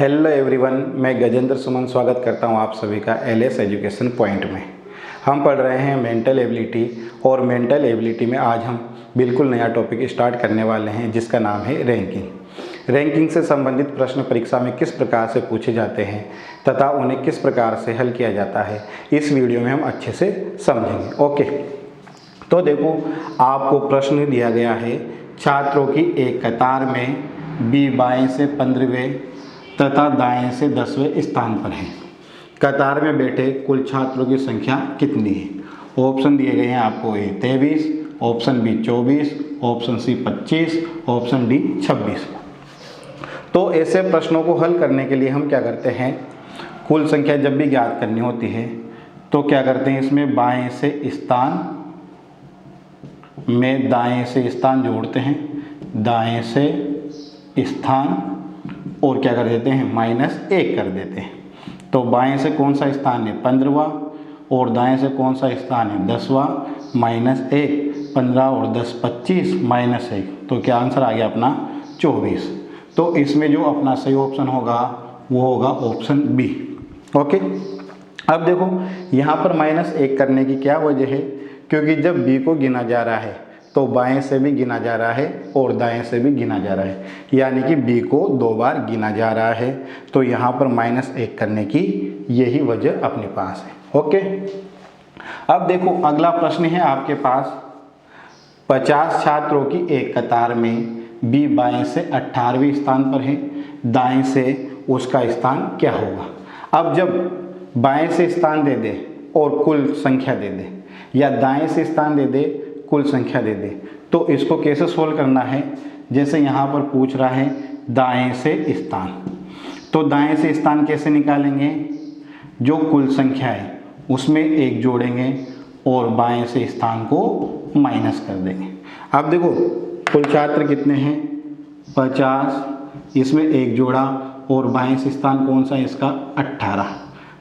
Hello everyone, मैं गजेंद्र सुमन स्वागत करता हूं आप सभी का एलएस एजुकेशन पॉइंट में। हम पढ़ रहे हैं मेंटल एबिलिटी और मेंटल एबिलिटी में आज हम बिल्कुल नया टॉपिक स्टार्ट करने वाले हैं जिसका नाम है रैंकिंग। रैंकिंग से संबंधित प्रश्न परीक्षा में किस प्रकार से पूछे जाते हैं तथा उन्हें किस प्रकार से हल किया जाता है, इस वीडियो में हम अच्छे से समझेंगे। ओके, तो देखो आपको प्रश्न दिया गया है, छात्रों की एक कतार में बी बाएं से 15वें तथा दाएं से 10वें स्थान पर है। कतार में बैठे कुल छात्रों की संख्या कितनी है? ऑप्शन दिए गए हैं आपको, A 23, option B 24, option C 25, option D 26। तो ऐसे प्रश्नों को हल करने के लिए हम क्या करते हैं, कुल संख्या जब भी ज्ञात करनी होती है तो क्या करते हैं, इसमें बाएं से स्थान में दाएं से स्थान जोड़ते हैं, दाएं से स्थान और क्या कर देते हैं, -1 कर देते हैं। तो बाएं से कौन सा स्थान है, 15वां, और दाएं से कौन सा स्थान है, 10वां, -1, 15 और 10 25, -1, तो क्या आंसर आ गया अपना 24। तो इसमें जो अपना सही ऑप्शन होगा वो होगा ऑप्शन बी। ओके, अब देखो यहाँ पर -1 करने की क्या वजह है, क्योंकि जब बी को गिना जा रहा है तो बाएं से भी गिना जा रहा है और दाएं से भी गिना जा रहा है, यानी कि बी को 2 बार गिना जा रहा है। तो यहाँ पर -1 करने की यही वजह अपने पास है। ओके, अब देखो अगला प्रश्न है आपके पास, 50 छात्रों की एक कतार में बी बाएं से 18वें स्थान पर है, दाएं से उसका स्थान क्या होगा? अब जब बाएं से स्थान दे दे और कुल संख्या दे दे, या दाएं से स्थान दे दे कुल संख्या दे दे, तो इसको कैसे सोल्व करना है? जैसे यहाँ पर पूछ रहा है दाएं से स्थान, तो दाएं से स्थान कैसे निकालेंगे, जो कुल संख्या है उसमें 1 जोड़ेंगे और बाएं से स्थान को माइनस कर देंगे। अब देखो कुल छात्र कितने हैं, 50, इसमें 1 जोड़ा और बाएं से स्थान कौन सा है इसका, 18,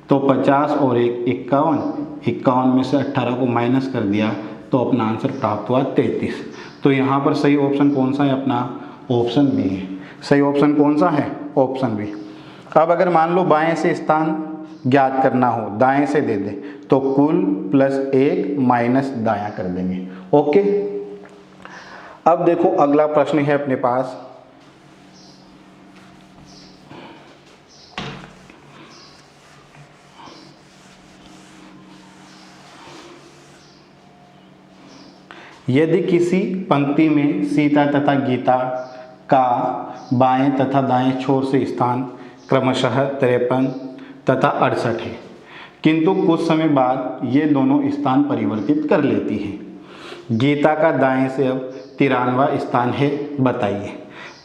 तो 50 और 1 51, 51 में से 18 को माइनस कर दिया तो अपना आंसर प्राप्त हुआ 33। तो यहाँ पर सही ऑप्शन कौन सा है अपना, ऑप्शन बी है। सही ऑप्शन कौन सा है, ऑप्शन बी। अब अगर मान लो बाएं से स्थान ज्ञात करना हो, दाएं से दे दे, तो कुल +1 माइनस दायां कर देंगे। ओके, अब देखो अगला प्रश्न है अपने पास, यदि किसी पंक्ति में सीता तथा गीता का बाएं तथा दाएं छोर से स्थान क्रमशः 53 तथा 68 है, किंतु कुछ समय बाद ये दोनों स्थान परिवर्तित कर लेती हैं। गीता का दाएं से अब 93वां स्थान है, बताइए।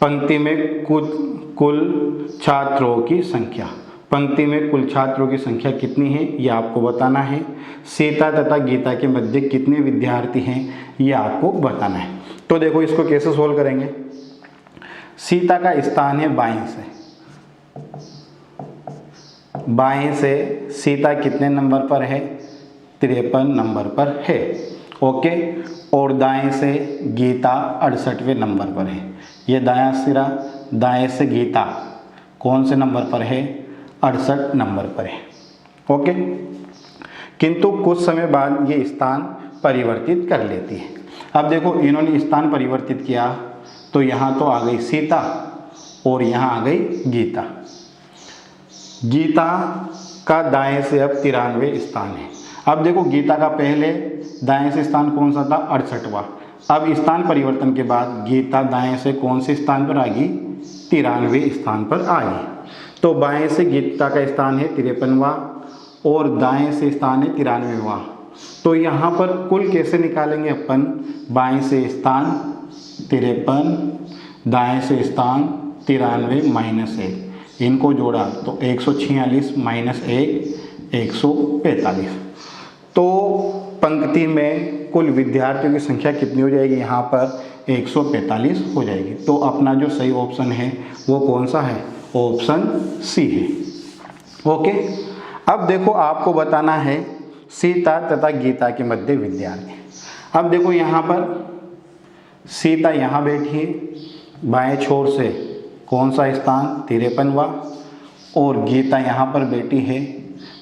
पंक्ति में कुल छात्रों की संख्या, पंक्ति में कुल छात्रों की संख्या कितनी है ये आपको बताना है। सीता तथा गीता के मध्य कितने विद्यार्थी हैं ये आपको बताना है। तो देखो इसको कैसे सोल्व करेंगे, सीता का स्थान है बाएं से, बाएं से सीता कितने नंबर पर है, 53 नंबर पर है। ओके, और दाएं से गीता 68वें नंबर पर है। ये दायां सिरा, दाएं से गीता कौन से नंबर पर है, 68 नंबर पर है। ओके, किंतु कुछ समय बाद ये स्थान परिवर्तित कर लेती है। अब देखो इन्होंने स्थान परिवर्तित किया तो यहाँ तो आ गई सीता और यहाँ आ गई गीता। गीता का दाएं से अब 93वें स्थान है। अब देखो गीता का पहले दाएं से स्थान कौन सा था, 68वां। अब स्थान परिवर्तन के बाद गीता दाएं से कौन से स्थान पर आ गई, 93वें स्थान पर आ गई। तो बाएं से गीता का स्थान है 53वां और दाएं से स्थान है 93वां। तो यहाँ पर कुल कैसे निकालेंगे अपन, बाएं से स्थान 53, दाएं से स्थान 93 -1, इनको जोड़ा तो 146 -1 145। तो पंक्ति में कुल विद्यार्थियों की संख्या कितनी हो जाएगी, यहाँ पर 145 हो जाएगी। तो अपना जो सही ऑप्शन है वो कौन सा है, ऑप्शन सी है। ओके, अब देखो आपको बताना है सीता तथा गीता के मध्य विद्यार्थी। अब देखो यहाँ पर सीता यहाँ बैठी है, बाएं छोर से कौन सा स्थान, 53वां, और गीता यहाँ पर बैठी है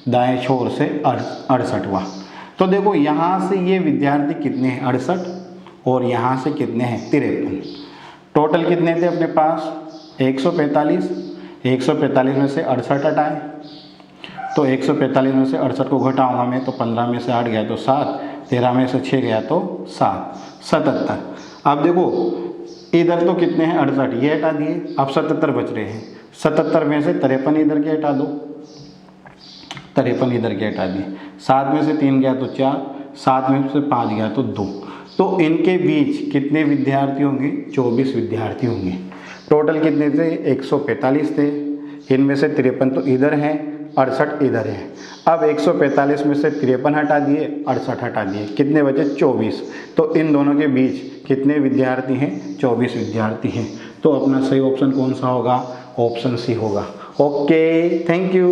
दाएं छोर से 68वां। तो देखो यहाँ से ये विद्यार्थी कितने हैं 68 और यहाँ से कितने हैं 53। टोटल कितने थे अपने पास 145। 145 में से 68 हटाए, तो 145 में से 68 को घटाऊंगा मैं तो 15 में से 8 गया तो 7, 13 में से 6 गया तो 7, 77। अब देखो इधर तो कितने हैं 68, ये हटा दिए, अब 77 बच रहे हैं। 77 में से 53 इधर के हटा दो, 53 इधर के हटा दिए। 7 में से 3 गया तो 4, 7 में से 5 गया तो 2। तो इनके बीच कितने विद्यार्थी होंगे 24 विद्यार्थी होंगे। टोटल कितने थे 145 थे, इनमें से 53 तो इधर हैं, 68 इधर है। अब 145 में से 53 हटा दिए, 68 हटा दिए, कितने बचे 24। तो इन दोनों के बीच कितने विद्यार्थी हैं 24 विद्यार्थी हैं। तो अपना सही ऑप्शन कौन सा होगा, ऑप्शन सी होगा। Okay, thank you.